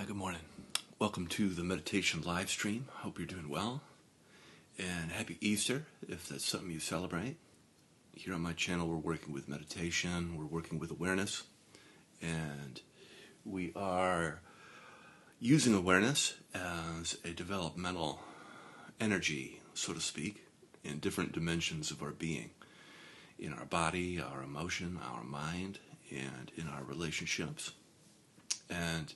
Hi, good morning. Welcome to the meditation live stream. Hope you're doing well. And happy Easter, if that's something you celebrate. Here on my channel, we're working with meditation, we're working with awareness, and we are using awareness as a developmental energy, so to speak, in different dimensions of our being. In our body, our emotion, our mind, and in our relationships. And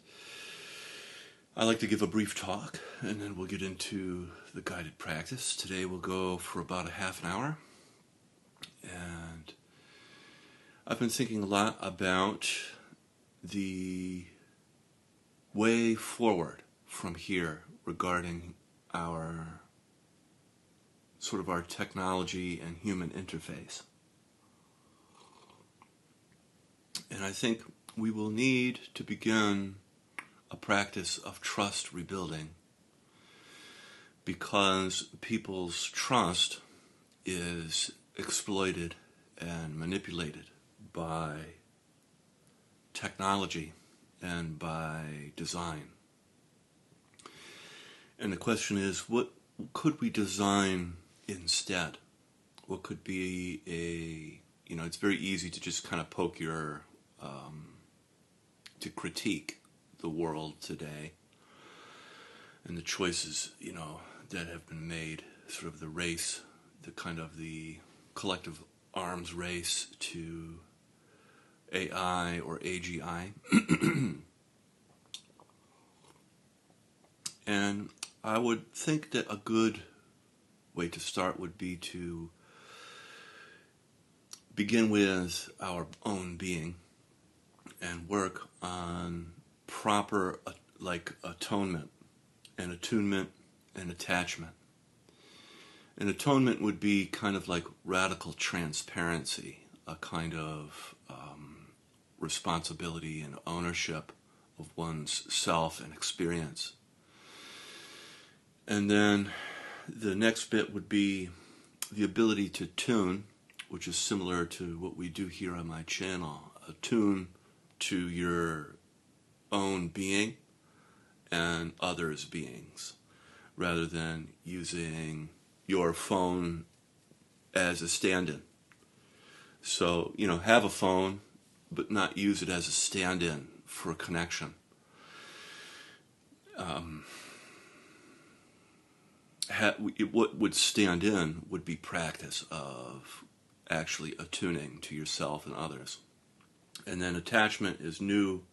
I like to give a brief talk, and then we'll get into the guided practice. Today we'll go for about a half an hour, and I've been thinking a lot about the way forward from here regarding our technology and human interface. And I think we will need to begin a practice of trust rebuilding, because people's trust is exploited and manipulated by technology and by design. And the question is, what could we design instead? What could be it's very easy to just kind of poke your, to critique the world today and the choices, that have been made, sort of the race, the collective arms race to AI or AGI. And I would think that a good way to start would be to begin with our own being and work on proper atonement and attunement and attachment. And atonement would be kind of like radical transparency, a kind of responsibility and ownership of one's self and experience. And then the next bit would be the ability to tune, which is similar to what we do here on my channel. Attune to your own being and others' beings, rather than using your phone as a stand-in. So, have a phone, but not use it as a stand-in for a connection. What would stand in would be practice of actually attuning to yourself and others. And then attachment is new.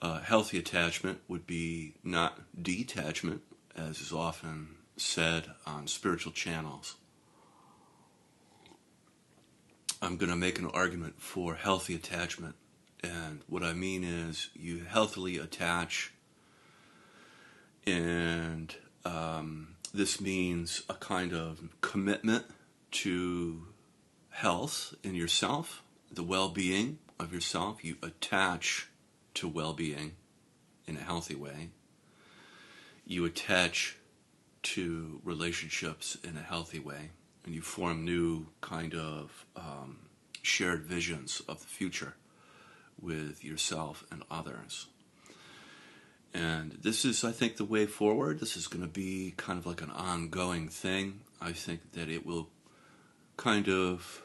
Healthy attachment would be not detachment, as is often said on spiritual channels. I'm going to make an argument for healthy attachment, and what I mean is you healthily attach, and this means a kind of commitment to health in yourself, the well-being of yourself. You attach to well-being in a healthy way. You attach to relationships in a healthy way, and you form new kind of shared visions of the future with yourself and others. And this is, I think, the way forward. This is going to be kind of like an ongoing thing. I think that it will kind of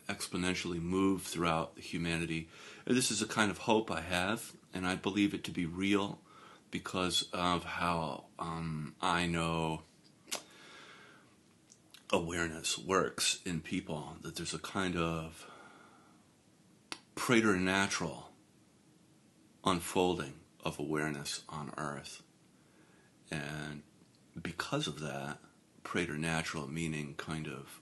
exponentially move throughout humanity. And this is a kind of hope I have, and I believe it to be real because of how I know awareness works in people, that there's a kind of preternatural unfolding of awareness on Earth. And because of that, preternatural meaning kind of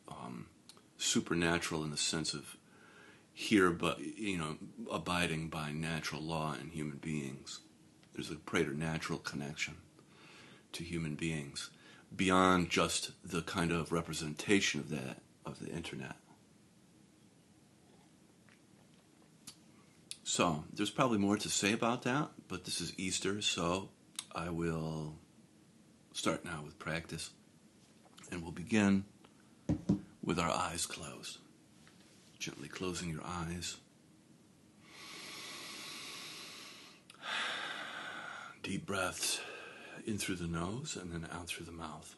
supernatural in the sense of here, but abiding by natural law in human beings. There's a preternatural connection to human beings beyond just the kind of representation of that of the internet. So there's probably more to say about that, but this is Easter, so I will start now with practice, and we'll begin with our eyes closed. Gently closing your eyes. deep breaths in through the nose and then out through the mouth.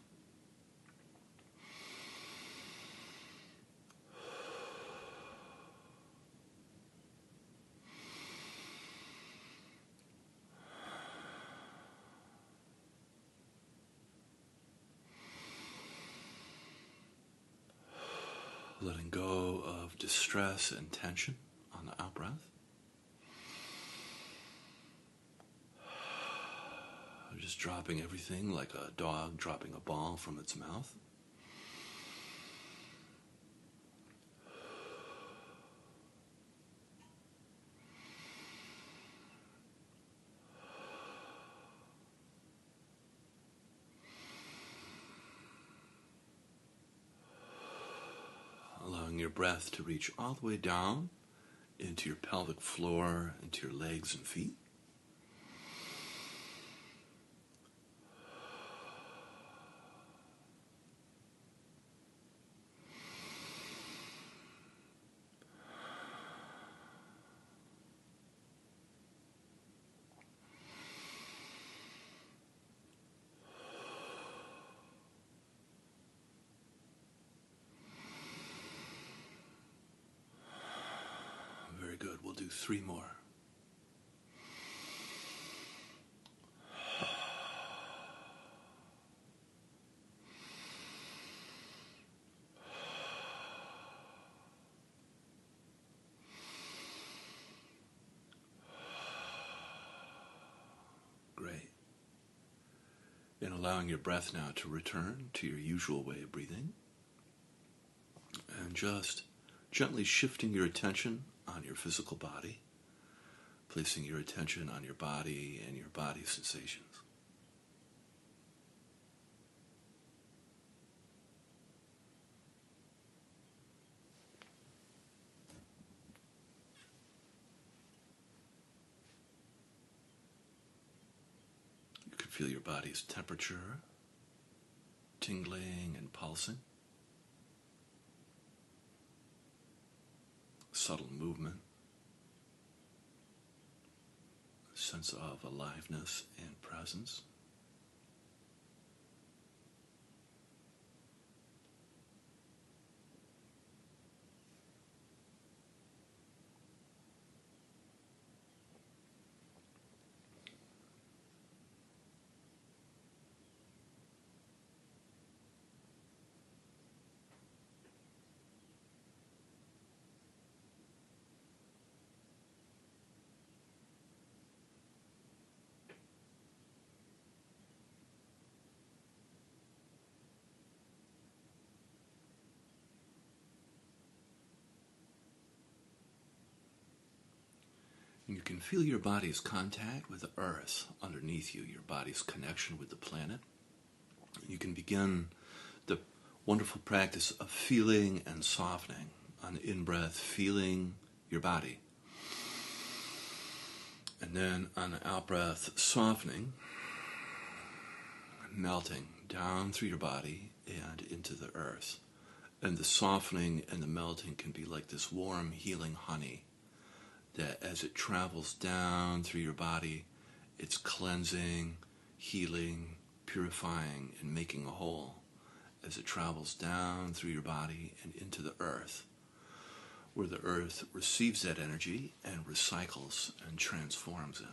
Letting go of distress and tension on the out breath. Just dropping everything like a dog dropping a ball from its mouth. Allowing your breath to reach all the way down into your pelvic floor, into your legs and feet. Very good. We'll do 3 more. Great. And allowing your breath now to return to your usual way of breathing. And just gently shifting your attention on your physical body, placing your attention on your body and your body sensations. You can feel your body's temperature, tingling and pulsing. Subtle movement, a sense of aliveness and presence. And you can feel your body's contact with the earth underneath you, your body's connection with the planet. You can begin the wonderful practice of feeling and softening. On the in-breath, feeling your body. And then on the out-breath, softening, melting down through your body and into the earth. And the softening and the melting can be like this warm, healing honey that as it travels down through your body, it's cleansing, healing, purifying, and making a whole as it travels down through your body and into the earth, where the earth receives that energy and recycles and transforms it.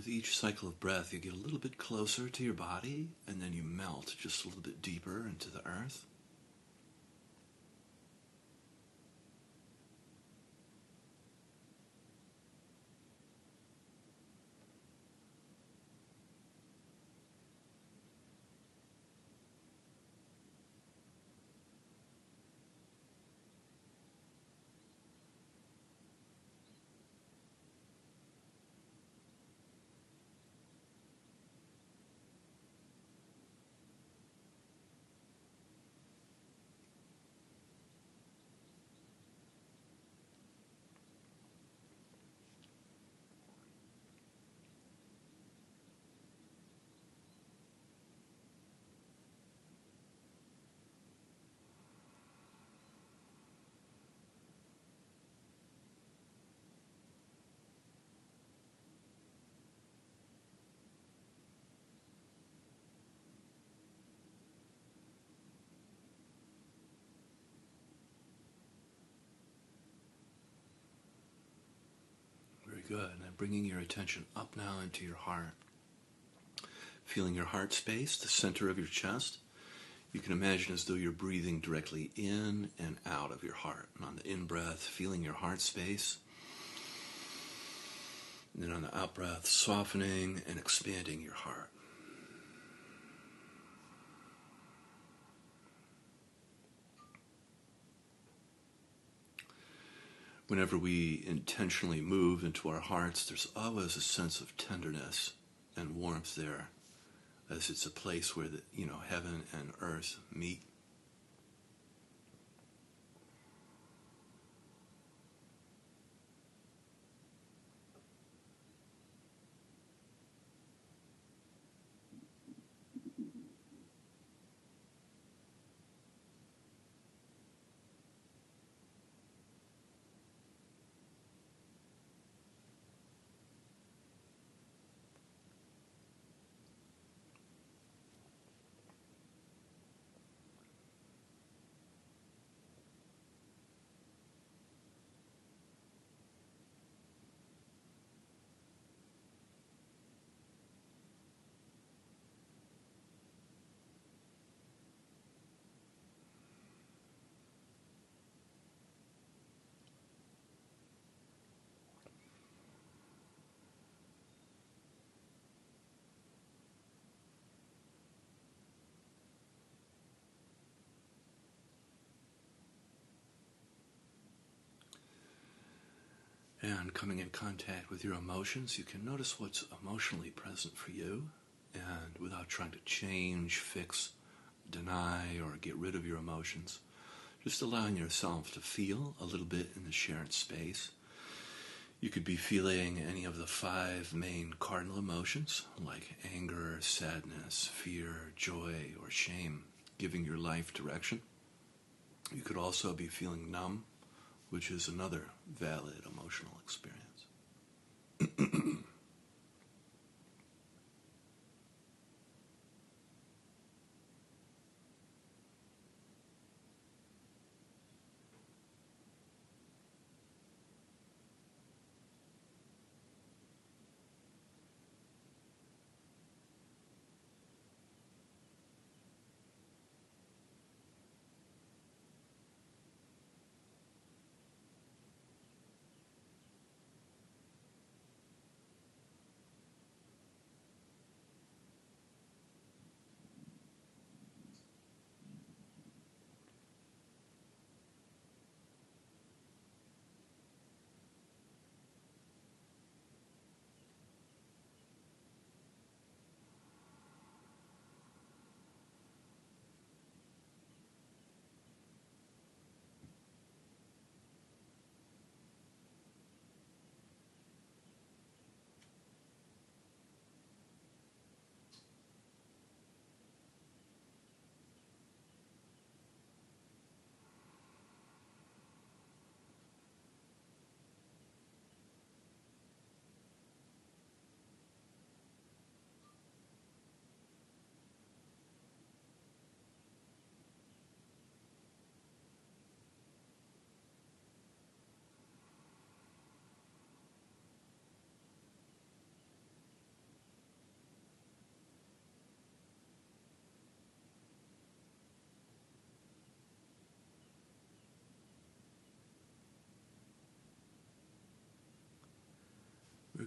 with each cycle of breath, you get a little bit closer to your body, and then you melt just a little bit deeper into the earth. Very good. And then bringing your attention up now into your heart. Feeling your heart space, the center of your chest. You can imagine as though you're breathing directly in and out of your heart. And on the in-breath, feeling your heart space. And then on the out-breath, softening and expanding your heart. Whenever we intentionally move into our hearts, there's always a sense of tenderness and warmth there, as it's a place where heaven and earth meet. And coming in contact with your emotions, you can notice what's emotionally present for you, and without trying to change, fix, deny, or get rid of your emotions, just allowing yourself to feel a little bit in the shared space. You could be feeling any of the 5 main cardinal emotions, like anger, sadness, fear, joy, or shame, giving your life direction. You could also be feeling numb, which is another valid emotional experience.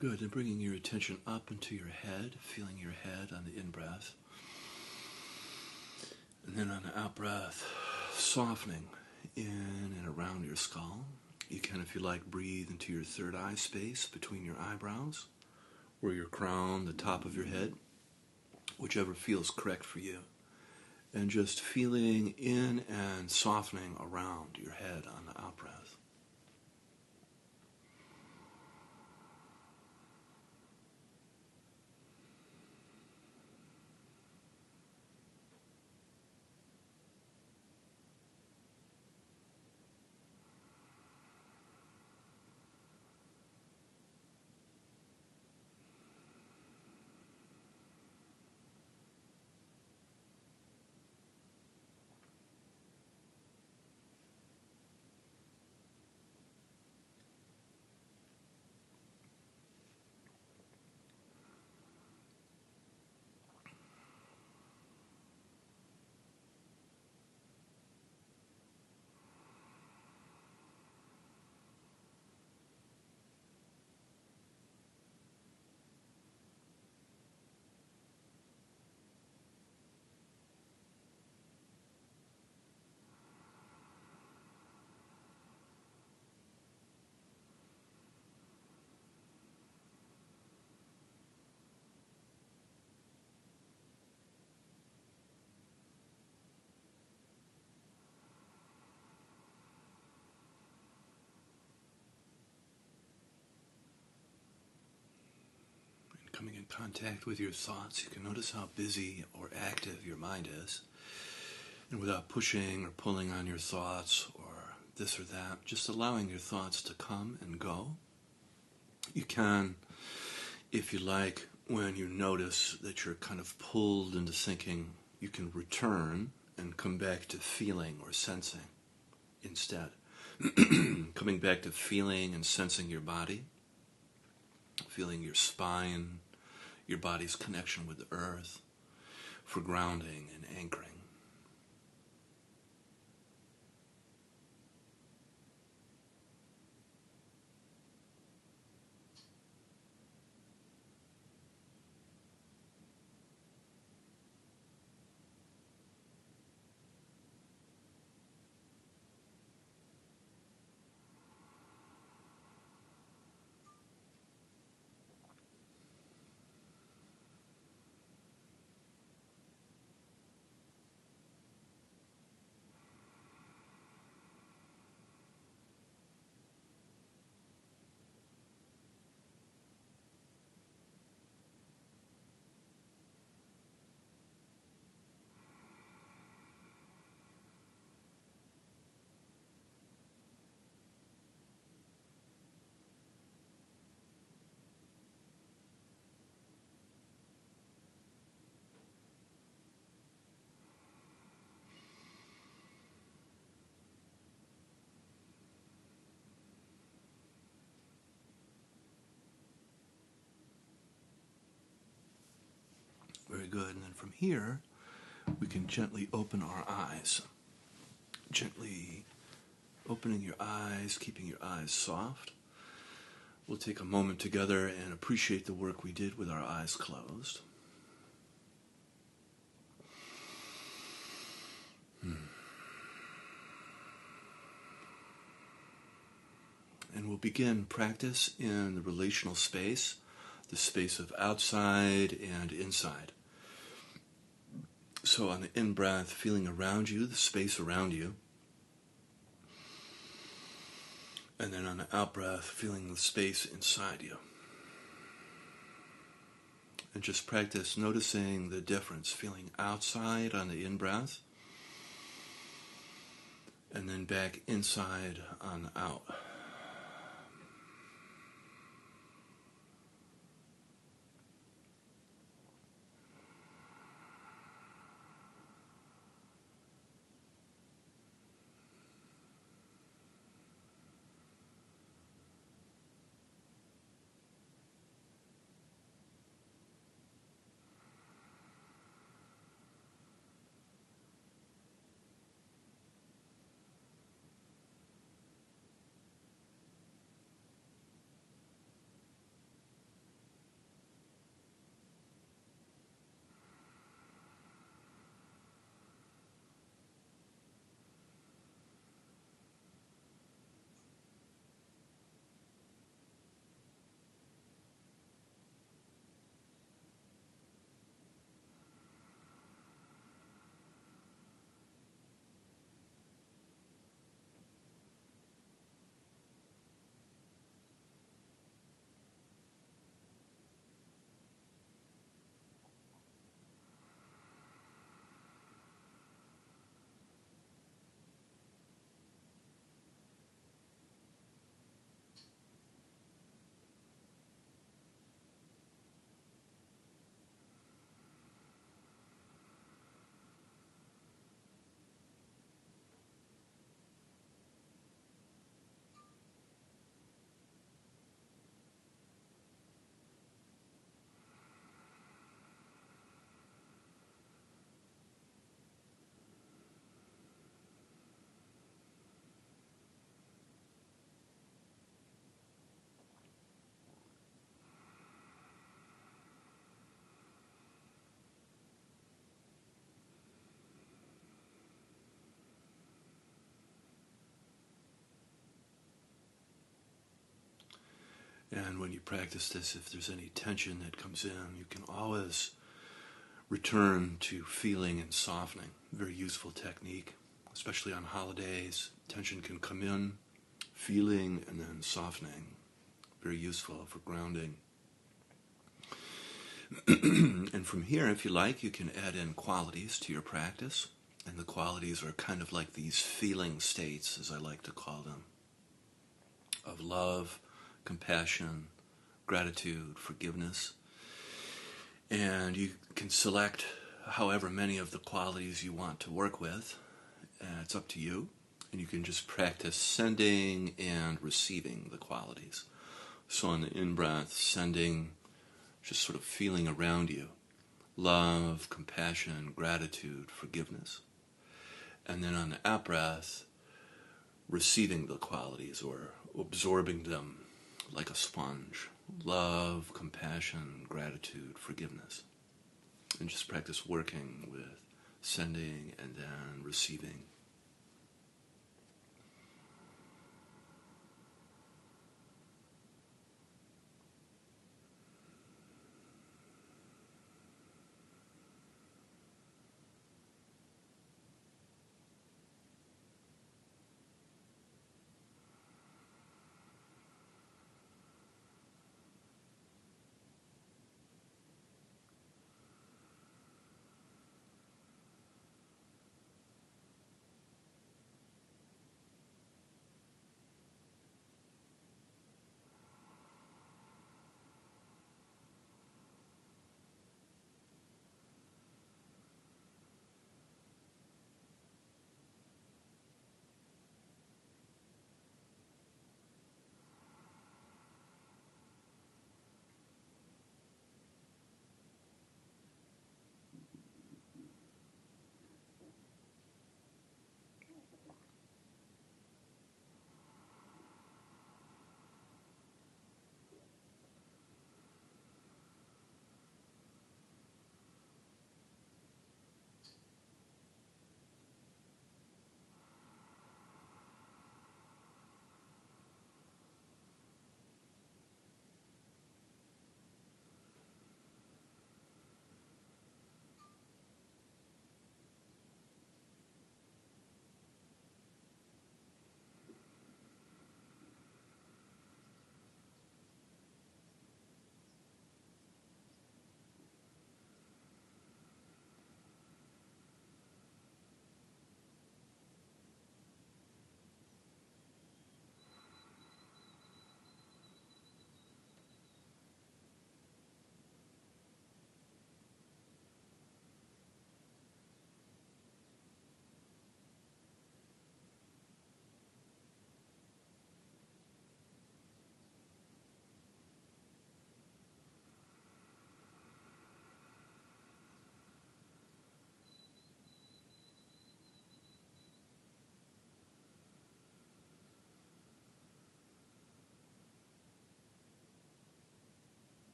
good. And bringing your attention up into your head, feeling your head on the in-breath. And then on the out-breath, softening in and around your skull. You can, if you like, breathe into your third eye space between your eyebrows, or your crown, the top of your head, whichever feels correct for you. And just feeling in and softening around your head on the out-breath. Coming in contact with your thoughts, you can notice how busy or active your mind is. And without pushing or pulling on your thoughts or this or that, just allowing your thoughts to come and go. You can, if you like, when you notice that you're kind of pulled into thinking, you can return and come back to feeling or sensing instead. Coming back to feeling and sensing your body, feeling your spine, your body's connection with the earth, for grounding and anchoring. Very good. And then from here, we can gently open our eyes. Gently opening your eyes, keeping your eyes soft. We'll take a moment together and appreciate the work we did with our eyes closed. And we'll begin practice in the relational space, the space of outside and inside. So on the in-breath, feeling around you, the space around you. And then on the out-breath, feeling the space inside you. And just practice noticing the difference, feeling outside on the in-breath, and then back inside on the out. And when you practice this, if there's any tension that comes in, you can always return to feeling and softening. Very useful technique, especially on holidays. Tension can come in, feeling and then softening. Very useful for grounding. And from here, if you like, you can add in qualities to your practice. And the qualities are kind of like these feeling states, as I like to call them, of love, compassion, gratitude, forgiveness. And you can select however many of the qualities you want to work with. It's up to you. And you can just practice sending and receiving the qualities. So on the in-breath, sending, just sort of feeling around you, love, compassion, gratitude, forgiveness. And then on the out-breath, receiving the qualities or absorbing them like a sponge. Love, compassion, gratitude, forgiveness. And just practice working with sending and then receiving.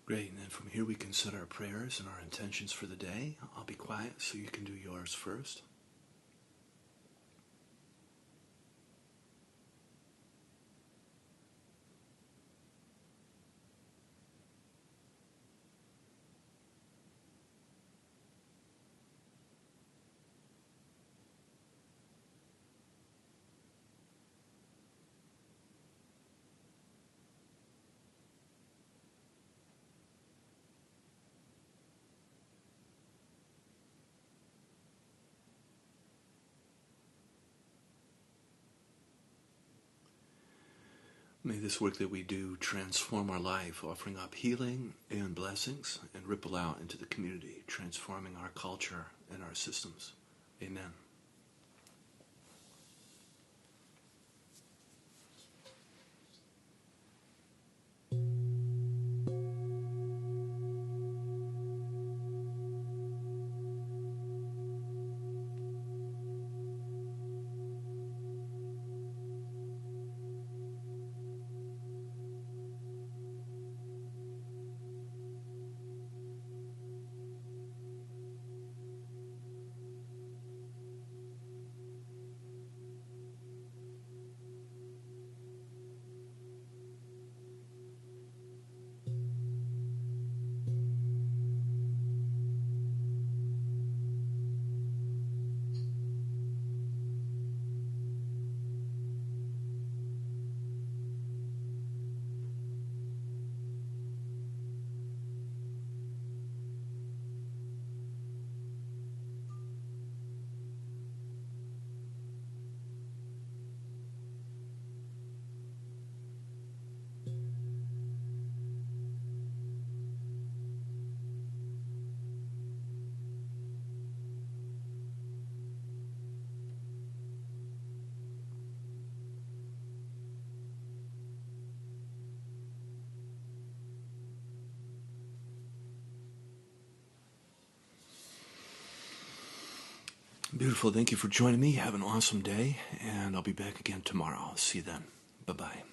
Great, and then from here we can set our prayers and our intentions for the day. I'll be quiet so you can do yours first. May this work that we do transform our life, offering up healing and blessings, and ripple out into the community, transforming our culture and our systems. Amen. Beautiful. Thank you for joining me. Have an awesome day, and I'll be back again tomorrow. See you then. Bye-bye.